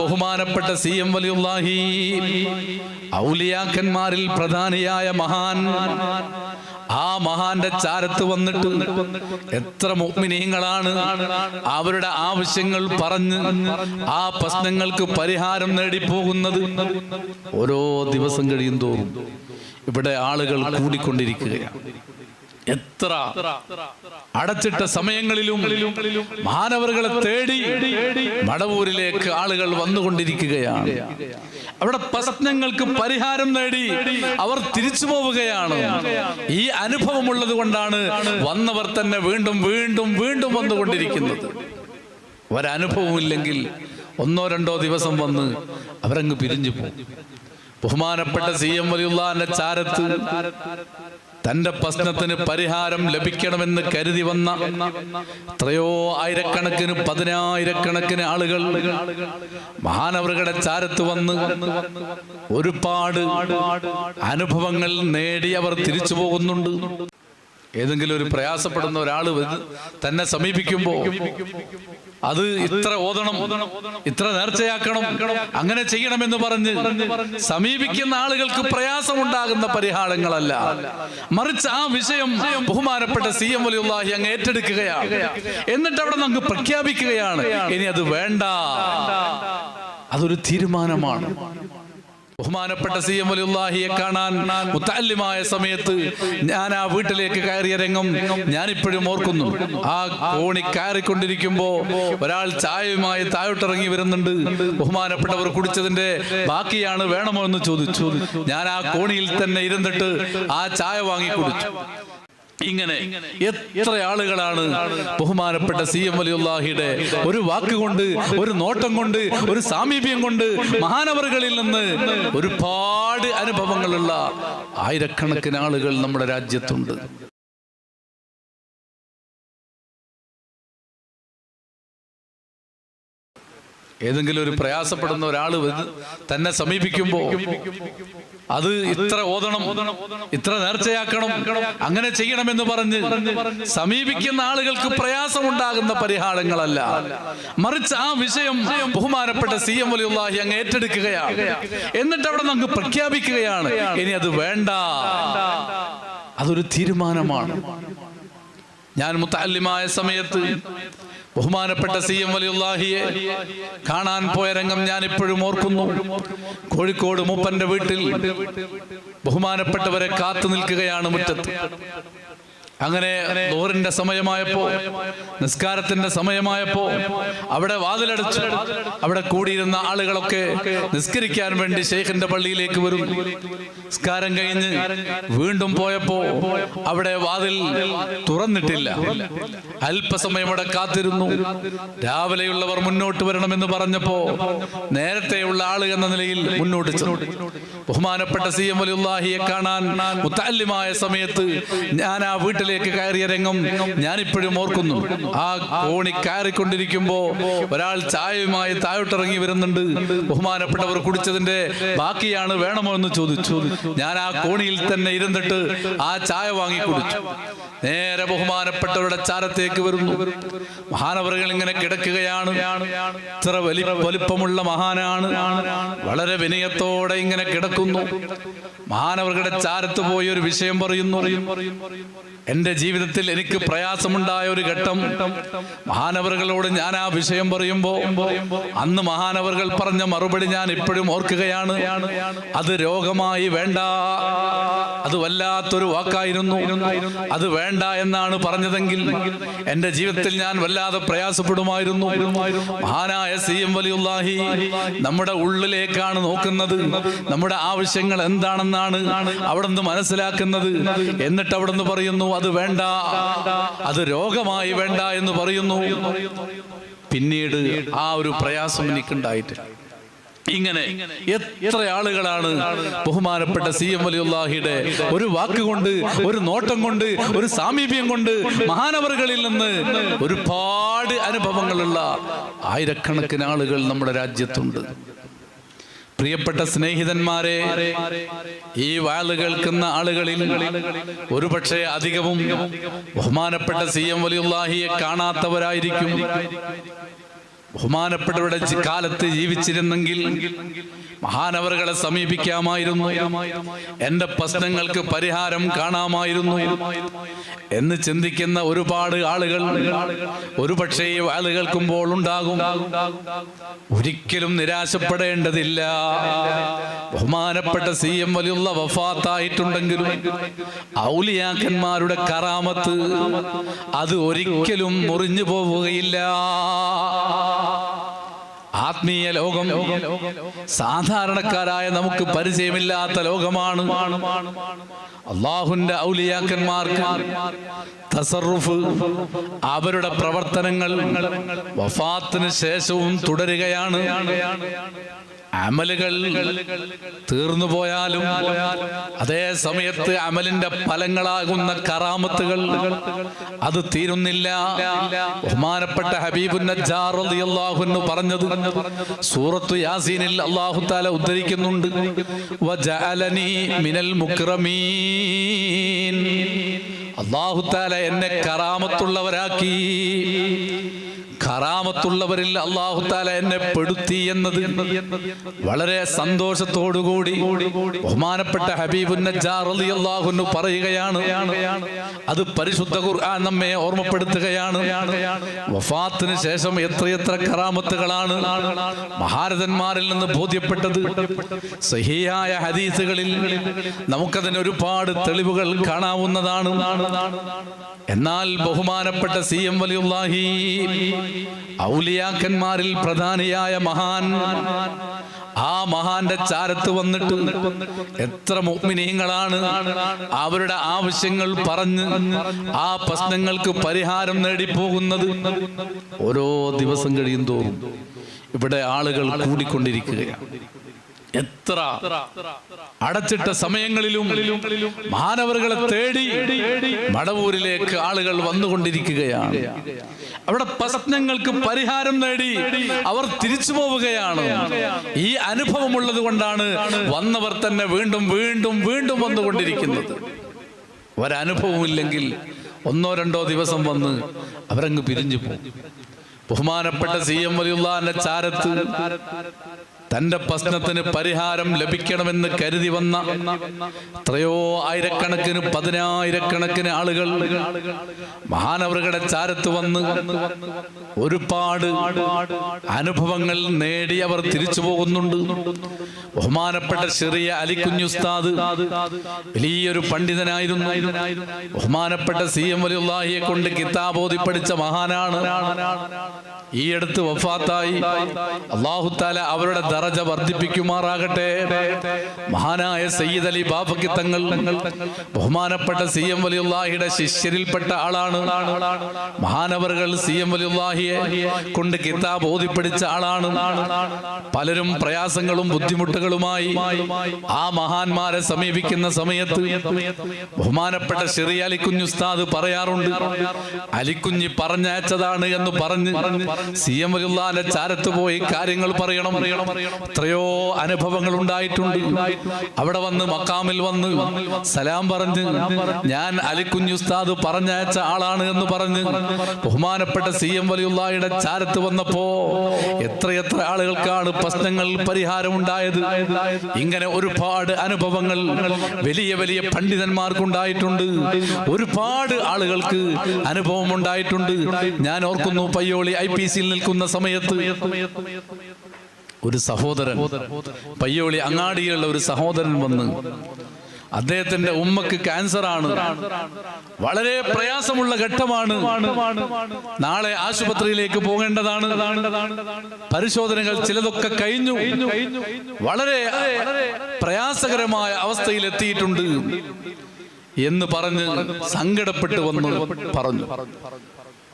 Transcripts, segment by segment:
ബഹുമാനപ്പെട്ട CM വലിയുള്ളാഹി ഔലിയാക്കന്മാരിൽ പ്രധാനിയായ മഹാൻ, ആ മഹാന്റെ ചാരത്ത് വന്നിട്ട് എത്ര മുഅ്മിനീങ്ങളാണ് അവരുടെ ആവശ്യങ്ങൾ പറഞ്ഞ് ആ പ്രശ്നങ്ങൾക്ക് പരിഹാരം നേടിപ്പോകുന്നത്. ഓരോ ദിവസം കഴിയും തോറും ഇവിടെ ആളുകൾ കൂടിക്കൊണ്ടിരിക്കുകയാണ്. എത്ര അടച്ചിട്ട സമയങ്ങളിലും മാനവറുകളെ തേടി മടവൂരിലേക്ക് ആളുകൾ വന്നുകൊണ്ടിരിക്കുകയാണ്. അവിടെ പ്രശ്നങ്ങൾക്ക് പരിഹാരം നേടി അവർ തിരിച്ചു പോവുകയാണ്. ഈ അനുഭവമുള്ളത് കൊണ്ടാണ് വന്നവർ തന്നെ വീണ്ടും വീണ്ടും വീണ്ടും വന്നുകൊണ്ടിരിക്കുന്നത്. ഒരനുഭവമില്ലെങ്കിൽ ഒന്നോ രണ്ടോ ദിവസം വന്ന് അവരങ്ങ് പിരിഞ്ഞു പോകും. ബഹുമാനപ്പെട്ട CM വലിയുള്ളാഹിന്റെ ചാരത്ത് തന്റെ പ്രശ്നത്തിന് പരിഹാരം ലഭിക്കണമെന്ന് കരുതി വന്ന എത്രയോ ആയിരക്കണക്കിന് പതിനായിരക്കണക്കിന് ആളുകൾ മഹാനവറുകളുടെ ചാരത്ത് വന്ന് ഒരുപാട് അനുഭവങ്ങൾ നേടി അവർ തിരിച്ചു പോകുന്നുണ്ട്. ഏതെങ്കിലും ഒരു പ്രയാസപ്പെടുന്ന ഒരാൾ തന്നെ സമീപിക്കുമ്പോൾ അത് ഇത്ര ഓതണം, ഇത്ര നേർച്ചയാക്കണം, അങ്ങനെ ചെയ്യണമെന്ന് പറഞ്ഞ് സമീപിക്കുന്ന ആളുകൾക്ക് പ്രയാസമുണ്ടാകുന്ന പരിഹാരങ്ങളല്ല, മറിച്ച് ആ വിഷയം ബഹുമാനപ്പെട്ട CM വലിയുള്ളാഹി അങ്ങ് ഏറ്റെടുക്കുകയാണ്. എന്നിട്ട് അവിടെ നമുക്ക് പ്രഖ്യാപിക്കുകയാണ്, ഇനി അത് വേണ്ട. അതൊരു തീരുമാനമാണ്. ബഹുമാനപ്പെട്ട CM വലിയുള്ളാഹിയെ കാണാൻ മുത്തഅല്ലിമായ സമയത്ത് ഞാൻ ആ വീട്ടിലേക്ക് കയറിയ രംഗം ഞാനിപ്പോഴും ഓർക്കുന്നു. ആ കോണി കയറിക്കൊണ്ടിരിക്കുമ്പോ ഒരാൾ ചായയുമായി താഴോട്ടിറങ്ങി വരുന്നുണ്ട്. ബഹുമാനപ്പെട്ടവർ കുടിച്ചതിന്റെ ബാക്കിയാണ്, വേണമോ എന്ന് ചോദിച്ചു. ഞാൻ ആ കോണിയിൽ തന്നെ ഇരുന്നിട്ട് ആ ചായ വാങ്ങി കുടിച്ചു. ഇങ്ങനെ എത്ര ആളുകളാണ് ബഹുമാനപ്പെട്ട CM വലിയുള്ളാഹിയുടെ ഒരു വാക്കുകൊണ്ട്, ഒരു നോട്ടം കൊണ്ട്, ഒരു സാമീപ്യം കൊണ്ട് മഹാനവറുകളിൽ നിന്ന് ഒരുപാട് അനുഭവങ്ങളുള്ള ആയിരക്കണക്കിന് ആളുകൾ നമ്മുടെ രാജ്യത്തുണ്ട്. ഏതെങ്കിലും ഒരു പ്രയാസപ്പെടുന്ന ഒരാൾ തന്നെ സമീപിക്കുമ്പോൾ അത് ഇത്ര ഓതണം, ഇത്ര നേർച്ചയാക്കണം, അങ്ങനെ ചെയ്യണമെന്ന് പറഞ്ഞ് സമീപിക്കുന്ന ആളുകൾക്ക് പ്രയാസമുണ്ടാകുന്ന പരിഹാരങ്ങളല്ല, മറിച്ച് ആ വിഷയം ബഹുമാനപ്പെട്ട CM വലിയുള്ളാഹി അങ്ങ് ഏറ്റെടുക്കുകയാണ്. എന്നിട്ട് അവിടെ നമുക്ക് പ്രഖ്യാപിക്കുകയാണ്, ഇനി അത് വേണ്ട. അതൊരു തീരുമാനമാണ്. ഞാൻ മുത്തഅല്ലിമായ സമയത്ത് ബഹുമാനപ്പെട്ട CM വലിയുള്ളാഹിയെ കാണാൻ പോയ രംഗം ഞാൻ ഇപ്പോഴും ഓർക്കുന്നു. കോഴിക്കോട് മൂപ്പന്റെ വീട്ടിൽ ബഹുമാനപ്പെട്ടവരെ കാത്തു നിൽക്കുകയാണ് മുറ്റത്ത്. അങ്ങനെ ദുഹറിന്റെ സമയമായപ്പോ, നിസ്കാരത്തിന്റെ സമയമായപ്പോ അവിടെ വാതിലടച്ചു. അവിടെ കൂടിയിരുന്ന ആളുകളൊക്കെ നിസ്കരിക്കാൻ വേണ്ടി ശൈഖിന്റെ പള്ളിയിലേക്ക് വരും. നിസ്കാരം കഴിഞ്ഞ് വീണ്ടും പോയപ്പോ അവിടെ വാതിൽ തുറന്നിട്ടില്ല. അല്പസമയം അവിടെ കാത്തിരുന്നു. രാവിലെയുള്ളവർ മുന്നോട്ട് വരണമെന്ന് പറഞ്ഞപ്പോ നേരത്തെയുള്ള ആള് എന്ന നിലയിൽ മുന്നോട്ട് ചെന്നു. ബഹുമാനപ്പെട്ട CM വലിയുള്ളാഹിയെ കാണാൻ മുത്തഅല്ലിമായ സമയത്ത് ഞാൻ ആ വീട്ടിൽ കയറിയ രംഗം ഞാനിപ്പോഴും ഓർക്കുന്നു. ആ കോണി കയറിക്കൊണ്ടിരിക്കുമ്പോ ഒരാൾ ചായയുമായി താഴോട്ടിറങ്ങി വരുന്നുണ്ട്. ബഹുമാനപ്പെട്ടവർ കുടിച്ചതിന്റെ ബാക്കിയാണ്, വേണമോ എന്ന് ചോദിച്ചു. ഞാൻ ആ കോണിയിൽ തന്നെ ഇരുന്നിട്ട് ആ ചായ വാങ്ങി കുടിച്ചു. നേരെ ബഹുമാനപ്പെട്ടവരുടെ ചാരത്തേക്ക് വരുന്നു. മഹാനവറുകൾ ഇങ്ങനെ കിടക്കുകയാണ്. ഇത്ര വലിപ്പമുള്ള മഹാനാണ്. വളരെ വിനയത്തോടെ ഇങ്ങനെ കിടക്കുന്നു. മഹാനവറുകളുടെ ചാരത്ത് പോയി ഒരു വിഷയം പറയുന്നു. എന്റെ ജീവിതത്തിൽ എനിക്ക് പ്രയാസമുണ്ടായ ഒരു ഘട്ടം മഹാനവറുകളോട് ഞാൻ ആ വിഷയം പറയുമ്പോ അന്ന് മഹാനവറുകൾ പറഞ്ഞ മറുപടി ഞാൻ ഇപ്പോഴും ഓർക്കുകയാണ്. അത് രോഗമായി വേണ്ട, അത് വല്ലാത്തൊരു വാക്കായിരുന്നു. അത് വേണ്ട എന്നാണ് പറഞ്ഞതെങ്കിൽ എന്റെ ജീവിതത്തിൽ ഞാൻ വല്ലാതെ പ്രയാസപ്പെടുമായിരുന്നു. മഹാനായ CM വലിയുള്ളാഹി നമ്മുടെ ഉള്ളിലേക്കാണ് നോക്കുന്നത്. നമ്മുടെ ആവശ്യങ്ങൾ എന്താണെന്നാണ് അവിടുന്ന് മനസ്സിലാക്കുന്നത്. എന്നിട്ട് അവിടുന്ന് പറയുന്നു, അത് വേണ്ട, അത് രോഗമായി വേണ്ട എന്ന് പറയുന്നു. പിന്നീട് ആ ഒരു പ്രയാസം എനിക്കുണ്ടായിട്ടില്ല. ഇങ്ങനെ എത്ര ആളുകളാണ് ബഹുമാനപ്പെട്ട CM വലിയുള്ളാഹിയുടെ ഒരു വാക്കുകൊണ്ട്, ഒരു നോട്ടം കൊണ്ട്, ഒരു സാമീപ്യം കൊണ്ട് മഹാനവറുകളിൽ നിന്ന് ഒരുപാട് അനുഭവങ്ങളുള്ള ആയിരക്കണക്കിന് ആളുകൾ നമ്മുടെ രാജ്യത്തുണ്ട്. പ്രിയപ്പെട്ട സ്നേഹിതന്മാരെ, ഈ വാള് കേൾക്കുന്ന ആളുകളിൽ ഒരുപക്ഷെ അധികവും ബഹുമാനപ്പെട്ട CM വലിയുള്ളാഹിയെ കാണാത്തവരായിരിക്കും. ബഹുമാനപ്പെട്ടവരുടെ കാലത്ത് ജീവിച്ചിരുന്നെങ്കിൽ മഹാനവറുകളെ സമീപിക്കാമായിരുന്നു, എന്റെ പ്രശ്നങ്ങൾക്ക് പരിഹാരം കാണാമായിരുന്നു എന്ന് ചിന്തിക്കുന്ന ഒരുപാട് ആളുകൾ ഒരുപക്ഷേ ഈ വാള് കേൾക്കുമ്പോൾ ഉണ്ടാകും. ഒരിക്കലും നിരാശപ്പെടേണ്ടതില്ല. ബഹുമാനപ്പെട്ട CM വലിയുള്ള വഫാത്തായിട്ടുണ്ടെങ്കിലും ഔലിയാക്കന്മാരുടെ കറാമത്ത് അത് ഒരിക്കലും മുറിഞ്ഞു പോവുകയില്ല. ആത്മീയ ലോകം സാധാരണക്കാരായ നമുക്ക് പരിചയമില്ലാത്ത ലോകമാണ്. അള്ളാഹുവിന്റെ ഔലിയാക്കന്മാർക്ക് തസറുഫ്, അവരുടെ പ്രവർത്തനങ്ങൾ വഫാത്തിന് ശേഷവും തുടരുകയാണ്. അമലുകൾ തീർന്നു പോയാലും അതേ സമയത്ത് അമലിന്റെ ഫലങ്ങളാകുന്ന കറാമത്തുകൾ അത് തീരുന്നില്ല. ബഹുമാനപ്പെട്ട ഹബീബുൻ നജ്ജാർ റളിയല്ലാഹു അൻഹു പറഞ്ഞത് സൂറത്തു യാസീനിൽ അല്ലാഹു തആല ഉദ്ധരിക്കുന്നുണ്ട്, വജഅലനി മിനൽ മുക്രമീൻ. അല്ലാഹു തആല എന്നെ കറാമത്തുള്ളവരാക്കി, കറാമത്തുള്ളവരിൽ അല്ലാഹു തആല എന്നെ പെടുത്തി എന്നത് വളരെ സന്തോഷത്തോടുകൂടി ബഹുമാനപ്പെട്ട ഹബീബുൻ നജ്ജാർ റളിയല്ലാഹു അൻഹു പറയുകയാണ്. അത് പരിശുദ്ധ ഖുർആൻ നമ്മെ ഓർമ്മപ്പെടുത്തുകയാണ്. വഫാത്തിന് ശേഷം എത്രയെത്ര കറാമത്തുകളാണ് മഹാരഥന്മാരിൽ നിന്ന് ബോധ്യപ്പെട്ടത്. സഹിഹായ ഹദീസുകളിൽ നമുക്കതിന് ഒരുപാട് തെളിവുകൾ കാണാവുന്നതാണ്. എന്നാൽ ബഹുമാനപ്പെട്ട CM വലിയുല്ലാഹി ഔലിയാക്കന്മാരിൽ പ്രധാനിയായ മഹാൻ, ആ മഹാന്റെ ചാരത്ത് വന്നിട്ട് എത്ര മുഅ്മിനീങ്ങളാണ് അവരുടെ ആവശ്യങ്ങൾ പറഞ്ഞ് ആ പ്രശ്നങ്ങൾക്ക് പരിഹാരം നേടിപ്പോകുന്നത്. ഓരോ ദിവസം കഴിയും തോറും ഇവിടെ ആളുകൾ കൂടിക്കൊണ്ടിരിക്കുകയാണ്. എത്ര അടച്ചിട്ട സമയങ്ങളിലും മാനവറുകളെ തേടി മടവൂരിലേക്ക് ആളുകൾ വന്നുകൊണ്ടിരിക്കുകയാണ്. അവിടെ പ്രശ്നങ്ങൾക്ക് പരിഹാരം നേടി അവർ തിരിച്ചു പോവുകയാണ്. ഈ അനുഭവമുള്ളത് കൊണ്ടാണ് വന്നവർ തന്നെ വീണ്ടും വീണ്ടും വീണ്ടും വന്നുകൊണ്ടിരിക്കുന്നത്. ഒരനുഭവമില്ലെങ്കിൽ ഒന്നോ രണ്ടോ ദിവസം വന്ന് അവരങ്ങ് പിരിഞ്ഞു പോകും. ബഹുമാനപ്പെട്ട CM വലിയുള്ളാന്റെ ചാരത്ത് തന്റെ പ്രശ്നത്തിന് പരിഹാരം ലഭിക്കണമെന്ന് കരുതി വന്ന എത്രയോ ആയിരക്കണക്കിന് പതിനായിരക്കണക്കിന് ആളുകൾ മഹാനവറുകളുടെ ചാരത്ത് വന്ന് ഒരുപാട് അനുഭവങ്ങൾ നേടി അവർ തിരിച്ചു പോകുന്നുണ്ട്. ബഹുമാനപ്പെട്ട ചെറിയ അലിക്കുഞ്ഞ് ഉസ്താദ് വലിയൊരു പണ്ഡിതനായിരുന്നു. ബഹുമാനപ്പെട്ട CM വലിയുള്ളാഹിയെ കൊണ്ട് കിതാബ് ഓതി പഠിച്ച മഹാനാണ്. ഈ അടുത്ത് വഫാത്തായി. അല്ലാഹു തആല അവരുടെ ദറജ വർദ്ധിപ്പിക്കുമാറാകട്ടെ. മഹാനായ സയ്യിദ് അലി ബാഫഖി തങ്ങൾ ബഹുമാനപ്പെട്ട CM വലിയുള്ളാഹിയുടെ ശിഷ്യരിൽപ്പെട്ട ആളാണ്. മഹാനവറുകൾ CM വലിയുള്ളാഹിയെ കൊണ്ട് കിതാബ് ഓതി പഠിച്ച ആളാണ്. പലരും പ്രയാസങ്ങളും ബുദ്ധിമുട്ടുകളുമായി ആ മഹാന്മാരെ സമീപിക്കുന്ന സമയത്ത് ബഹുമാനപ്പെട്ട ചെറിയ അലിക്കുഞ്ഞ് ഉസ്താദ് പറയാറുണ്ട്, അലിക്കുഞ്ഞി പറഞ്ഞയച്ചതാണ് എന്ന് പറഞ്ഞ് CM വലിയുള്ളാഹിന്റെ ചാരത്ത് പോയി കാര്യങ്ങൾ പറയണം. എത്രയോ അനുഭവങ്ങൾ ഉണ്ടായിട്ടുണ്ട്. അവിടെ വന്ന് മക്കാമിൽ വന്ന് സലാം പറഞ്ഞ് ഞാൻ അലിക്കുഞ്ഞ് ഉസ്താദ് പറഞ്ഞയച്ച ആളാണ് എന്ന് പറഞ്ഞ് ബഹുമാനപ്പെട്ട CM വലിയുള്ളാഹിയുടെ ചാരത്ത് വന്നപ്പോ എത്രയെത്ര ആളുകൾക്കാണ് പ്രശ്നങ്ങൾ പരിഹാരം ഉണ്ടായത്. ഇങ്ങനെ ഒരുപാട് അനുഭവങ്ങൾ വലിയ വലിയ പണ്ഡിതന്മാർക്കുണ്ടായിട്ടുണ്ട്. ഒരുപാട് ആളുകൾക്ക് അനുഭവം ഉണ്ടായിട്ടുണ്ട്. ഞാൻ ഓർക്കുന്നു, പയ്യോളി IPCയിൽ നിൽക്കുന്ന സമയത്ത് ഒരു സഹോദരൻ, പയ്യോളി അങ്ങാടിയിലുള്ള ഒരു സഹോദരൻ വന്ന് അദ്ദേഹത്തിന്റെ ഉമ്മക്ക് ക്യാൻസർ ആണ്, വളരെ പ്രയാസമുള്ള ഘട്ടമാണ്, നാളെ ആശുപത്രിയിലേക്ക് പോകേണ്ടതാണ്, പരിശോധനകൾ ചിലതൊക്കെ കഴിഞ്ഞു, വളരെ പ്രയാസകരമായ അവസ്ഥയിൽ എത്തിയിട്ടുണ്ട് എന്ന് പറഞ്ഞ് സങ്കടപ്പെട്ട് വന്ന് പറഞ്ഞു.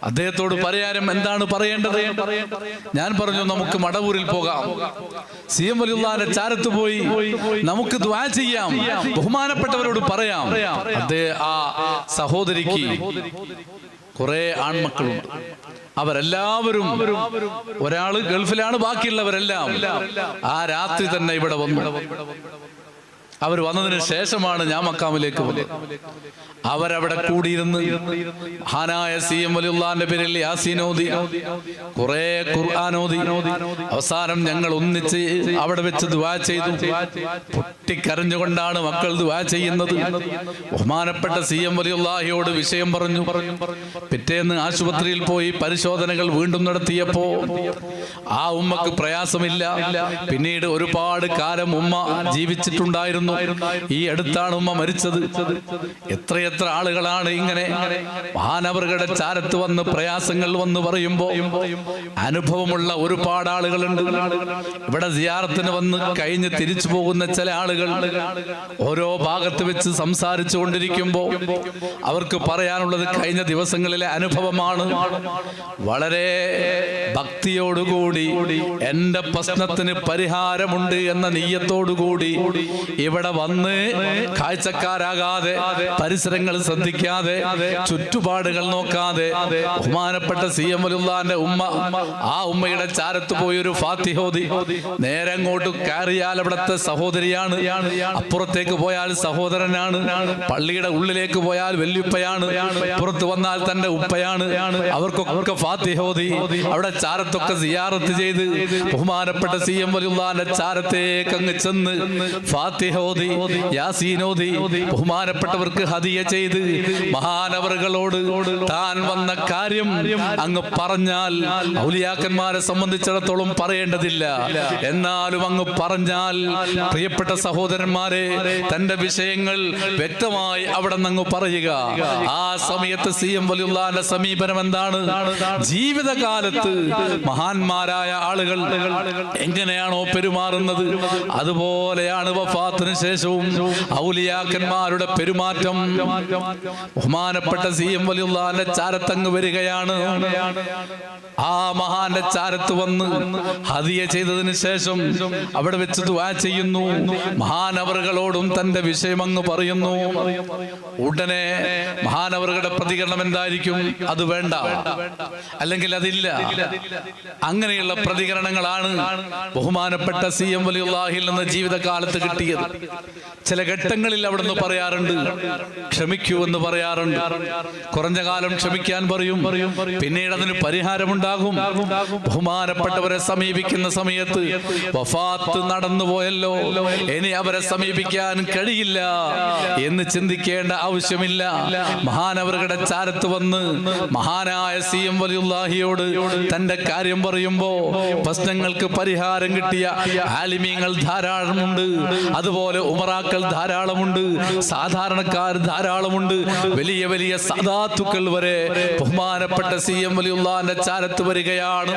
അദ്ദേഹത്തോട് പരിഹാരം എന്താണ് പറയേണ്ടത്? ഞാൻ പറഞ്ഞു, നമുക്ക് മടവൂരിൽ പോകാം, CM വലിയുള്ളാഹിന്റെ ചാരത്ത് പോയി നമുക്ക് ദുആ ചെയ്യാം, ബഹുമാനപ്പെട്ടവരോട് പറയാം. ആ സഹോദരിക്ക് കുറെ ആൺമക്കളുണ്ട്. അവരെല്ലാവരും, ഒരാള് ഗൾഫിലാണ്, ബാക്കിയുള്ളവരെല്ലാം ആ രാത്രി തന്നെ ഇവിടെ വന്നു. അവർ വന്നതിന് ശേഷമാണ് ഞാൻ മക്കാമിലേക്ക് വന്നത്. അവരവിടെ കൂടിയിരുന്ന് മഹാനായ CM വലിയുള്ളാന്റെ പേരിൽ യാസീൻ ഓതി, കുറെ ഖുർആൻ ഓതി. അവസാനം ഞങ്ങൾ ഒന്നിച്ച് അവിടെ വെച്ച് ദുആ ചെയ്തു. പൊട്ടിക്കരഞ്ഞുകൊണ്ടാണ് മക്കൾ ദുആ ചെയ്യുന്നത്. ബഹുമാനപ്പെട്ട CM വലിയുള്ളാഹിയോട് വിഷയം പറഞ്ഞു. പിറ്റേന്ന് ആശുപത്രിയിൽ പോയി പരിശോധനകൾ വീണ്ടും നടത്തിയപ്പോ ആ ഉമ്മക്ക് പ്രയാസമില്ല. പിന്നീട് ഒരുപാട് കാലം ഉമ്മ ജീവിച്ചിട്ടുണ്ടായിരുന്നു. ഈ അടുത്താണ് ഉമ്മ മരിച്ചത്. എത്രയെത്ര ആളുകളാണ് ഇങ്ങനെ മഹാനവറുകളുടെ ചാരത്ത് വന്ന് പ്രയാസങ്ങൾ വന്ന് പറയുമ്പോ അനുഭവമുള്ള ഒരുപാട് ആളുകളുണ്ട്. ഇവിടെ സിയാറത്തിന് വന്ന് കഴിഞ്ഞ് തിരിച്ചു പോകുന്ന ചില ആളുകൾ ഓരോ ഭാഗത്ത് വെച്ച് സംസാരിച്ചു കൊണ്ടിരിക്കുമ്പോ അവർക്ക് പറയാനുള്ളത് കഴിഞ്ഞ ദിവസങ്ങളിലെ അനുഭവമാണ്. വളരെ ഭക്തിയോടുകൂടി എന്റെ പ്രശ്നത്തിന് പരിഹാരമുണ്ട് എന്ന നീയത്തോടുകൂടി ഇവിടെ വന്ന് കാഴ്ചക്കാരാകാതെ, പരിസരങ്ങൾ ശ്രദ്ധിക്കാതെ, ചുറ്റുപാടുകൾ നോക്കാതെ ബഹുമാനപ്പെട്ട CM വലിയുള്ളാന്റെ ഉമ്മ ആ ഉമ്മയുടെ ചാരത്ത് പോയി ഒരു ഫാത്തിഹ ഓതി. നേരെ അങ്ങോട്ട് കയറിയാൽ അവിടുത്തെ സഹോദരിയാണ്, അപ്പുറത്തേക്ക് പോയാൽ സഹോദരനാണ്, പള്ളിയുടെ ഉള്ളിലേക്ക് പോയാൽ വല്യുപ്പയാണ്, പുറത്ത് വന്നാൽ തന്റെ ഉപ്പയാണ്. അവർക്കൊക്കെ ഫാത്തിഹ ഓതി അവിടെ ചാരത്തൊക്കെ സിയാറത്ത് ചെയ്ത് ബഹുമാനപ്പെട്ട CM വലിയുള്ളാന്റെ ചാരത്തേക്ക് അങ്ങ് ചെന്ന് ഫാത്തിഹ ഓതി, യാസീൻ ഓതി, ബഹുമാനപ്പെട്ടവർക്ക് ഹദിയ ചെയ്ത് മഹാനവറുകളോട് താൻ വന്ന കാര്യം അങ്ങ് പറഞ്ഞാൽ ഔലിയാക്കന്മാരെ സംബന്ധിച്ചിടത്തോളം പറയേണ്ടതില്ല. എന്നാലും അങ്ങ് പറഞ്ഞാൽ പ്രിയപ്പെട്ട സഹോദരന്മാരെ, തന്റെ വിഷയങ്ങൾ വ്യക്തമായി അവിടെ നിന്ന് പറയുക. ആ സമയത്ത് CM വലിയുള്ളാന്റെ സമീപനം എന്താണ്? ജീവിതകാലത്ത് മഹാന്മാരായ ആളുകൾ എങ്ങനെയാണോ പെരുമാറുന്നത് അതുപോലെയാണ് വഫാത്തിന് ശേഷവും ഔലിയാക്കന്മാരുടെ പെരുമാറ്റം. ബഹുമാനപ്പെട്ട CM വലിയുള്ളാന്റെ ചാരത്തങ്ങ് വരികയാണ്. ആ മഹാന്റെ ചാരത്ത് വന്ന് ഹദിയ ചെയ്തതിന് ശേഷം അവിടെ വെച്ച് ദുആ ചെയ്യുന്നു. മഹാനവറുകളോടും തന്റെ വിഷയം അങ്ങ് പറയുന്നു. ഉടനെ മഹാനവറുകളുടെ പ്രതികരണം എന്തായിരിക്കും? അത് വേണ്ട, അല്ലെങ്കിൽ അതില്ല. അങ്ങനെയുള്ള പ്രതികരണങ്ങളാണ് ബഹുമാനപ്പെട്ട CM വലിയുള്ളാഹിൽ നിന്ന് ജീവിതകാലത്ത് കിട്ടിയത്. ചില ഘട്ടങ്ങളിൽ അവിടുന്ന് പറയാറുണ്ട്, ക്ഷമിക്കൂ എന്ന് പറയാറുണ്ട്. കുറഞ്ഞ കാലം ക്ഷമിക്കാൻ പറയും, പിന്നീട് അതിന് പരിഹാരമുണ്ടാകും. ബഹുമാനപ്പെട്ടവരെ സമീപിക്കുന്ന സമയത്ത് വഫാത്ത് നടന്നുപോയല്ലോ, ഇനി അവരെ സമീപിക്കാൻ കഴിയില്ല എന്ന് ചിന്തിക്കേണ്ട ആവശ്യമില്ല. മഹാനവറുകളുടെ ചാരത്ത് വന്ന് മഹാനായ CM വലിയുള്ളാഹിയോട് തന്റെ കാര്യം പറയുമ്പോ പ്രശ്നങ്ങൾക്ക് പരിഹാരം കിട്ടിയ ആലിമീങ്ങൾ ധാരാളമുണ്ട്, അതുപോലെ ഉമറാക്കൾ ധാരാളമുണ്ട്, സാധാരണക്കാർ ധാരാളമുണ്ട്, വലിയ വലിയ സദാത്തുക്കൾ വരെ ബഹുമാനപ്പെട്ട CM വലിയുള്ളാന്റെ ചാരത്ത് വരികയാണ്.